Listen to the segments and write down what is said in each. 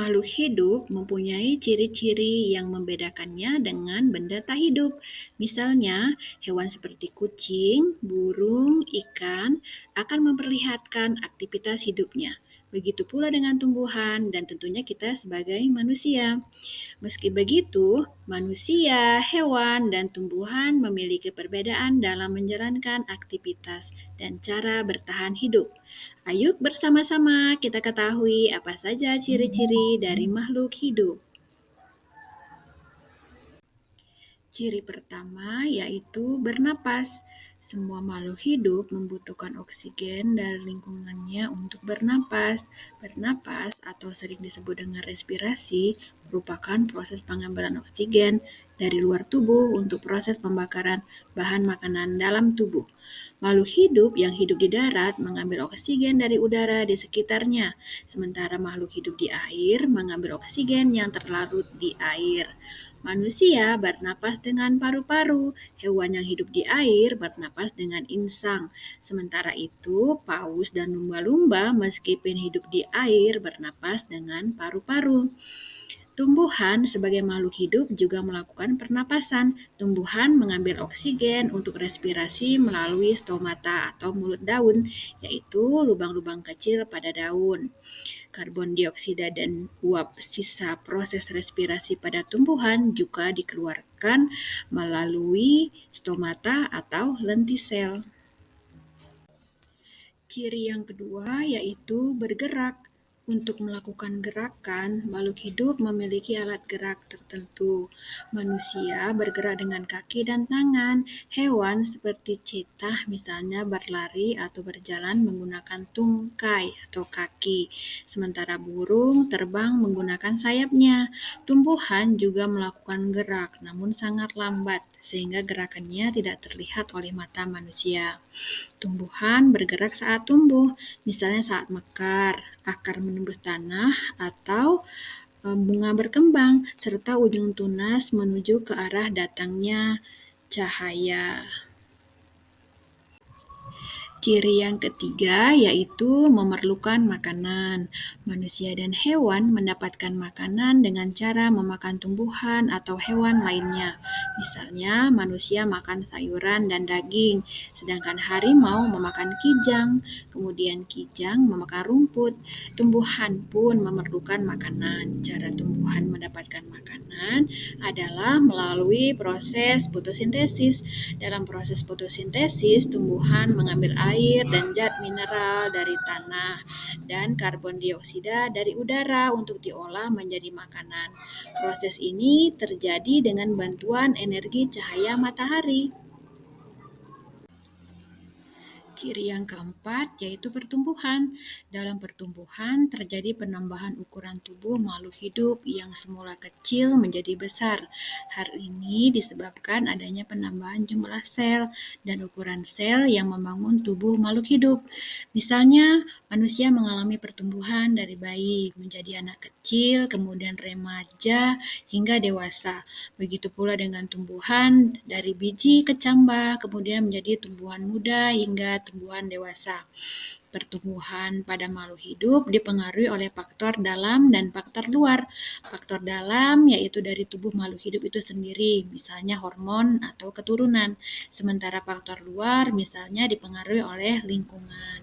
Makhluk hidup mempunyai ciri-ciri yang membedakannya dengan benda tak hidup. Misalnya, hewan seperti kucing, burung, ikan akan memperlihatkan aktivitas hidupnya. Begitu pula dengan tumbuhan dan tentunya kita sebagai manusia. Meski begitu, manusia, hewan, dan tumbuhan memiliki perbedaan dalam menjalankan aktivitas dan cara bertahan hidup. Ayo bersama-sama kita ketahui apa saja ciri-ciri dari makhluk hidup. Ciri pertama yaitu bernapas. Semua makhluk hidup membutuhkan oksigen dari lingkungannya untuk bernapas. Bernapas atau sering disebut dengan respirasi merupakan proses pengambilan oksigen dari luar tubuh untuk proses pembakaran bahan makanan dalam tubuh. Makhluk hidup yang hidup di darat mengambil oksigen dari udara di sekitarnya, sementara makhluk hidup di air mengambil oksigen yang terlarut di air. Manusia bernapas dengan paru-paru, hewan yang hidup di air bernapas dengan insang. Sementara itu, paus dan lumba-lumba meskipun hidup di air bernapas dengan paru-paru. Tumbuhan sebagai makhluk hidup juga melakukan pernapasan. Tumbuhan mengambil oksigen untuk respirasi melalui stomata atau mulut daun, yaitu lubang-lubang kecil pada daun. Karbon dioksida dan uap sisa proses respirasi pada tumbuhan juga dikeluarkan melalui stomata atau lentisel. Ciri yang kedua yaitu bergerak. Untuk melakukan gerakan, makhluk hidup memiliki alat gerak tertentu. Manusia bergerak dengan kaki dan tangan. Hewan seperti cheetah misalnya berlari atau berjalan menggunakan tungkai atau kaki. Sementara burung terbang menggunakan sayapnya. Tumbuhan juga melakukan gerak namun sangat lambat sehingga gerakannya tidak terlihat oleh mata manusia. Tumbuhan bergerak saat tumbuh, misalnya saat mekar, akar menembus tanah, atau bunga berkembang, serta ujung tunas menuju ke arah datangnya cahaya. Ciri yang ketiga yaitu memerlukan makanan. Manusia dan hewan mendapatkan makanan dengan cara memakan tumbuhan atau hewan lainnya. Misalnya, manusia makan sayuran dan daging, sedangkan harimau memakan kijang, kemudian kijang memakan rumput. Tumbuhan pun memerlukan makanan. Cara tumbuhan mendapatkan makanan adalah melalui proses fotosintesis. Dalam proses fotosintesis, tumbuhan mengambil air dan zat mineral dari tanah dan karbon dioksida dari udara untuk diolah menjadi makanan. Proses ini terjadi dengan bantuan energi cahaya matahari. Ciri yang keempat yaitu pertumbuhan. Dalam pertumbuhan terjadi penambahan ukuran tubuh makhluk hidup yang semula kecil menjadi besar. Hal ini disebabkan adanya penambahan jumlah sel dan ukuran sel yang membangun tubuh makhluk hidup. Misalnya, manusia mengalami pertumbuhan dari bayi menjadi anak kecil, kemudian remaja hingga dewasa. Begitu pula dengan tumbuhan dari biji kecambah, kemudian menjadi tumbuhan muda hingga tumbuhan dewasa. Pertumbuhan pada makhluk hidup dipengaruhi oleh faktor dalam dan faktor luar. Faktor dalam yaitu dari tubuh makhluk hidup itu sendiri, misalnya hormon atau keturunan. Sementara faktor luar misalnya dipengaruhi oleh lingkungan.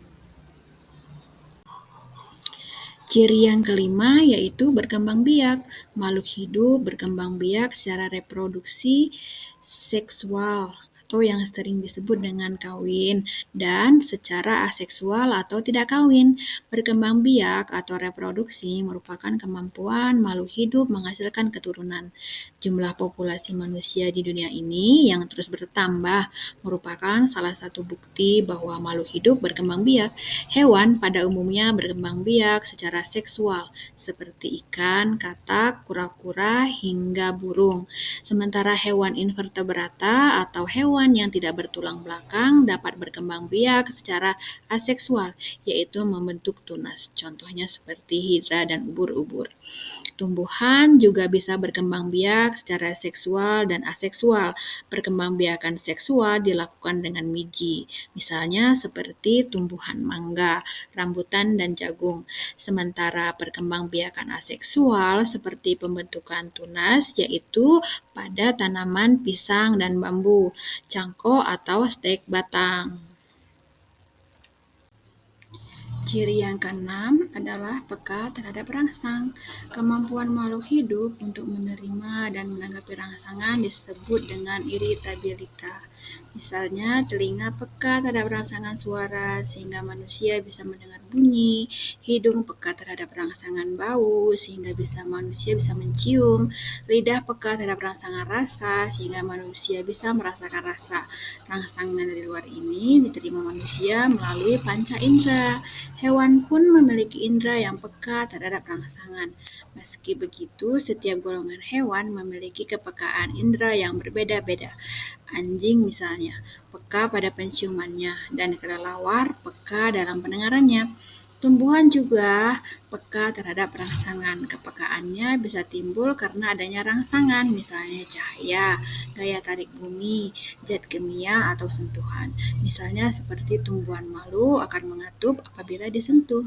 Ciri yang kelima yaitu berkembang biak. Makhluk hidup berkembang biak secara reproduksi seksual atau yang sering disebut dengan kawin dan secara aseksual atau tidak kawin. Berkembang biak atau reproduksi merupakan kemampuan makhluk hidup menghasilkan keturunan. Jumlah populasi manusia di dunia ini yang terus bertambah merupakan salah satu bukti bahwa makhluk hidup berkembang biak. Hewan pada umumnya berkembang biak secara seksual, seperti ikan, katak, kura-kura, hingga burung. Sementara hewan invertebrata atau hewan hewan yang tidak bertulang belakang dapat berkembang biak secara aseksual, yaitu membentuk tunas. Contohnya seperti hidra dan ubur-ubur. Tumbuhan juga bisa berkembang biak secara seksual dan aseksual. Perkembangbiakan seksual dilakukan dengan biji, misalnya seperti tumbuhan mangga, rambutan, dan jagung. Sementara perkembangbiakan aseksual seperti pembentukan tunas yaitu pada tanaman pisang dan bambu, cangkok atau stek batang. Ciri yang keenam adalah peka terhadap rangsang. Kemampuan makhluk hidup untuk menerima dan menanggapi rangsangan disebut dengan iritabilitas. Misalnya, telinga peka terhadap rangsangan suara sehingga manusia bisa mendengar bunyi, hidung peka terhadap rangsangan bau sehingga manusia bisa mencium, lidah peka terhadap rangsangan rasa sehingga manusia bisa merasakan rasa. Rangsangan dari luar ini diterima manusia melalui panca indera. Hewan pun memiliki indera yang peka terhadap rangsangan. Meski begitu, setiap golongan hewan memiliki kepekaan indera yang berbeda-beda. Anjing misalnya, peka pada penciumannya, dan kelelawar peka dalam pendengarannya. Tumbuhan juga peka terhadap rangsangan. Kepekaannya bisa timbul karena adanya rangsangan, misalnya cahaya, gaya tarik bumi, zat kimia, atau sentuhan. Misalnya seperti tumbuhan malu akan mengatup apabila disentuh.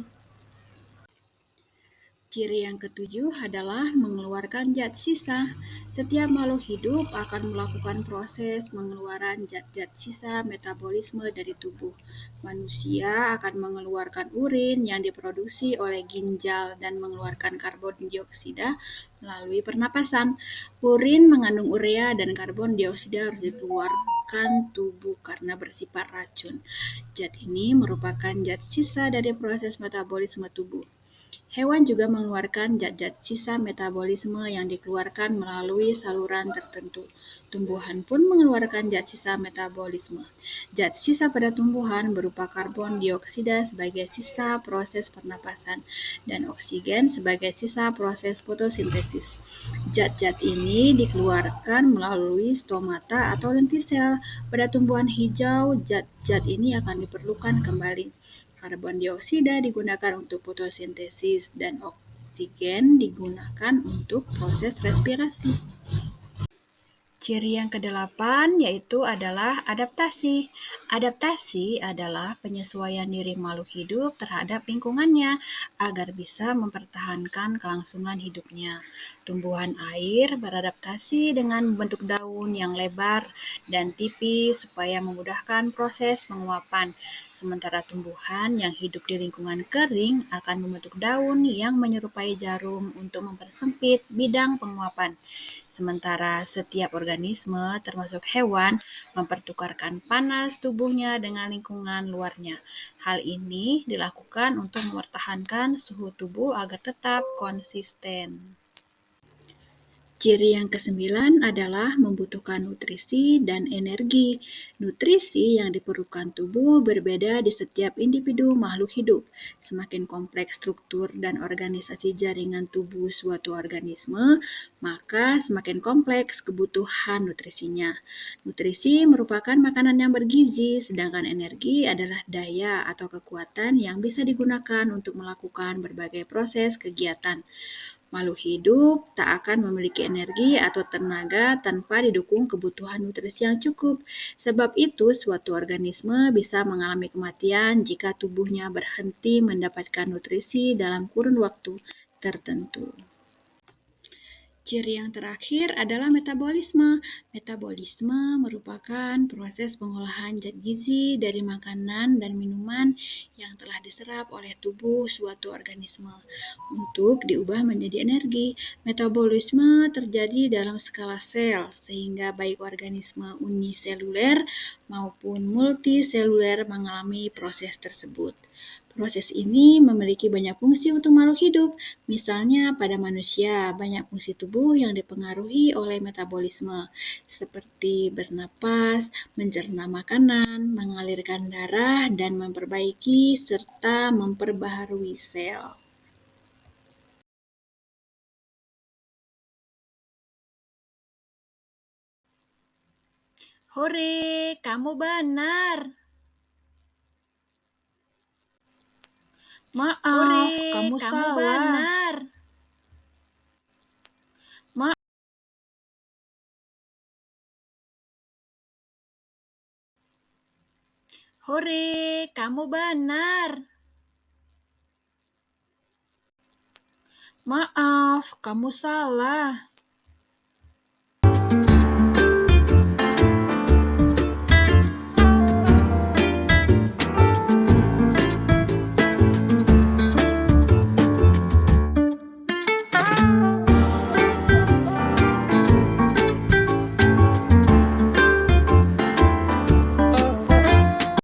Ciri yang ketujuh adalah mengeluarkan zat sisa. Setiap makhluk hidup akan melakukan proses pengeluaran zat-zat sisa metabolisme dari tubuh. Manusia akan mengeluarkan urin yang diproduksi oleh ginjal dan mengeluarkan karbon dioksida melalui pernapasan. Urin mengandung urea dan karbon dioksida harus dikeluarkan tubuh karena bersifat racun. Zat ini merupakan zat sisa dari proses metabolisme tubuh. Hewan juga mengeluarkan zat-zat sisa metabolisme yang dikeluarkan melalui saluran tertentu. Tumbuhan pun mengeluarkan zat sisa metabolisme. Zat sisa pada tumbuhan berupa karbon dioksida sebagai sisa proses pernapasan dan oksigen sebagai sisa proses fotosintesis. Zat-zat ini dikeluarkan melalui stomata atau lentisel. Pada tumbuhan hijau, zat-zat ini akan diperlukan kembali. Karbon dioksida digunakan untuk fotosintesis dan oksigen digunakan untuk proses respirasi. Ciri yang kedelapan yaitu adalah adaptasi. Adaptasi adalah penyesuaian diri makhluk hidup terhadap lingkungannya agar bisa mempertahankan kelangsungan hidupnya. Tumbuhan air beradaptasi dengan membentuk daun yang lebar dan tipis supaya memudahkan proses penguapan. Sementara tumbuhan yang hidup di lingkungan kering akan membentuk daun yang menyerupai jarum untuk mempersempit bidang penguapan. Sementara setiap organisme, termasuk hewan, mempertukarkan panas tubuhnya dengan lingkungan luarnya. Hal ini dilakukan untuk mempertahankan suhu tubuh agar tetap konsisten. Ciri yang kesembilan adalah membutuhkan nutrisi dan energi. Nutrisi yang diperlukan tubuh berbeda di setiap individu makhluk hidup. Semakin kompleks struktur dan organisasi jaringan tubuh suatu organisme, maka semakin kompleks kebutuhan nutrisinya. Nutrisi merupakan makanan yang bergizi, sedangkan energi adalah daya atau kekuatan yang bisa digunakan untuk melakukan berbagai proses kegiatan. Makhluk hidup tak akan memiliki energi atau tenaga tanpa didukung kebutuhan nutrisi yang cukup. Sebab itu, suatu organisme bisa mengalami kematian jika tubuhnya berhenti mendapatkan nutrisi dalam kurun waktu tertentu. Ciri yang terakhir adalah metabolisme. Metabolisme merupakan proses pengolahan zat gizi dari makanan dan minuman yang telah diserap oleh tubuh suatu organisme untuk diubah menjadi energi. Metabolisme terjadi dalam skala sel, sehingga baik organisme uniseluler maupun multiseluler mengalami proses tersebut. Proses ini memiliki banyak fungsi untuk makhluk hidup. Misalnya pada manusia, banyak fungsi tubuh yang dipengaruhi oleh metabolisme, seperti bernapas, mencerna makanan, mengalirkan darah, dan memperbaiki serta memperbaharui sel. Hore, kamu benar. Maaf, Hore, kamu kamu salah. benar. Hore, kamu benar. Maaf, kamu salah.